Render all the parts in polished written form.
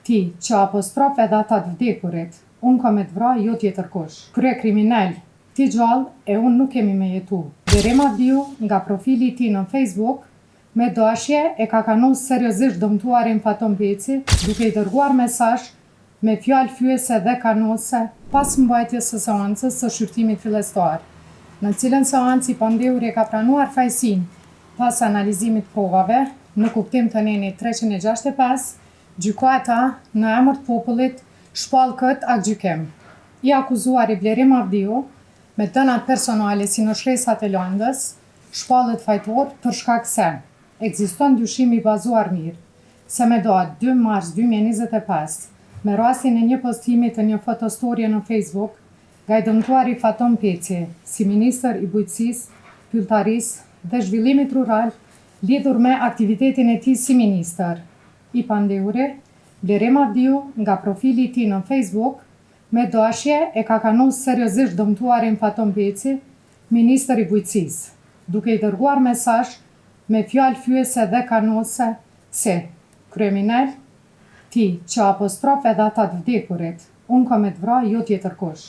Ti që apostrof edhe ata të vdekurit, unë ka me të vra, jo tjetër kush. Krye kriminal, ti gjallë e unë nuk kemi me jetu. Berim Avdiu nga profili ti në Facebook, me dashje e ka kanus seriozisht dëmtuarin Faton Peci, duke i dërguar mesazh me fjalë fyese dhe kanose pas mbajtjes së seancës së shqyrtimit fillestar, në cilën seancë i Pandeuri e ka pranuar fajsin pas analizimit provave në kuptim të nenit 365, gjykata në emër të popullit shpall këtë aktgjykim. I akuzuari Blerim Avdiu me dënat personale si në shkresat e lëndës, shpallet fajtor për shkak se ekziston dyshim i bazuar mirë se me datë 2 mars 2025, me rastin e një postimi të një fotostorje në Facebook, nga i dëmtuari Faton Peci, si ministër i bujqësisë, pylltarisë dhe zhvillimit rural, lidhur me aktivitetin e tij si ministër i Pandeuri, Blerim Avdiu nga profili i tij në Facebook, me dashje e ka kanus seriozisht dëmtuarin Faton Peci, ministër i bujqësisë, duke i dërguar mesazh me fjalë fyese dhe kanose se kriminal, ti që apostrof edhe ata të vdekurit, unë ka me të vra, jo tjetër kush.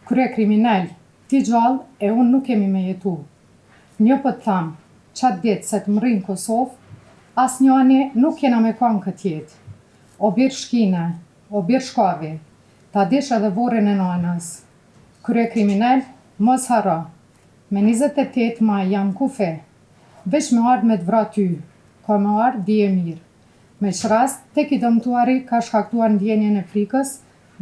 Krye kriminal, ti gjallë e unë nuk kemi me jetu. Një po të thamë, qatë ditë se të mërinë Kosovë, as njani nuk kena me kanë këtë jetë. O birë shkine, o birë shkavi, ta dish edhe vorin e nanës. Krye kriminal, mos hara, me 28 maj jam kufi, veç me ardhë me të vra ty, ka me ardhë dije mirë. Me që rast, tek i dëmtuari ka shkaktuar ndjenjen e frikës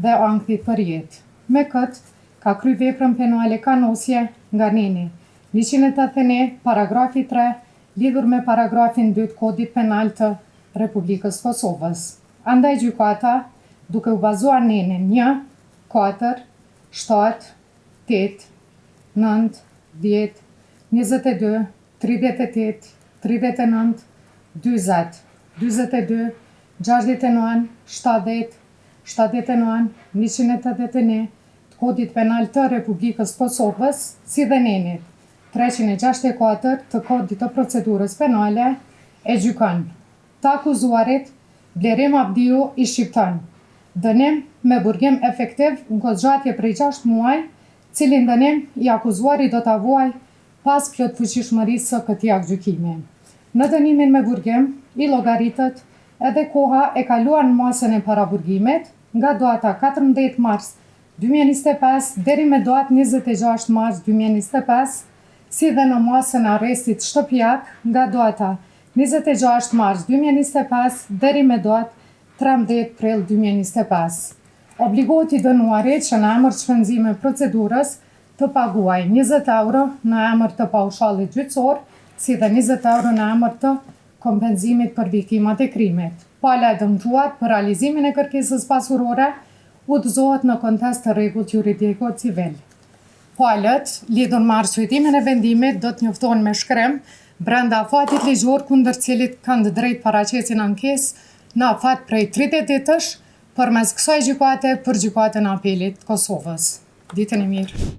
dhe ankthit për jetë. Me këtë, ka kry veprën penale kanosje nga neni 181 paragrafi 3, lidhur me paragrafin 2 të kodit penal të Republikës Kosovës. Andaj gjykata, duke u bazuar nenin 1, 4, 7, 8, 9, 10, 22, 38, 39, 20, 22, 69, 70, 79, 181 të kodit penal të Republikës Kosovës, si dhe nenit 364 të kodit të procedurës penale e gjykon. Të akuzuarit, Blerim Avdiu i shqipton dënim me burgim efektiv në kozgjatje prej 6 muaj, cilin dënim i akuzuari do të vuaj pas plot fuqishmërisë së këtij aktgjykimi. Në dënimin me burgim, i llogaritët edhe koha e kaluar në masën e paraburgimit, nga data 14 mars 2025 deri me datë 26 mars 2025, si dhe në masën e arrestit shtëpiak nga data 26 mars 2025 deri me datë 13 prill 2025. Obligohet i dënuari që në emër shpenzime procedurës të paguaj 20 euro në emër të paushallit gjyqësor, si dhe 20 euro në emër të kompenzimit për viktimat e krimit. Pala e dëmtuar për realizimin e kërkesës pasurore udhëzohet në kontest të rregullt juridiko-civil. Palët, lidhur me arsyetimin e vendimit, do të njoftohen me shkrim brenda afatit ligjor kundër cilit kanë drejt paraqesin ankesë në afat prej 30 ditësh përmes kësaj gjykate për gjykatën e apelit të Kosovës. Ditën e mirë.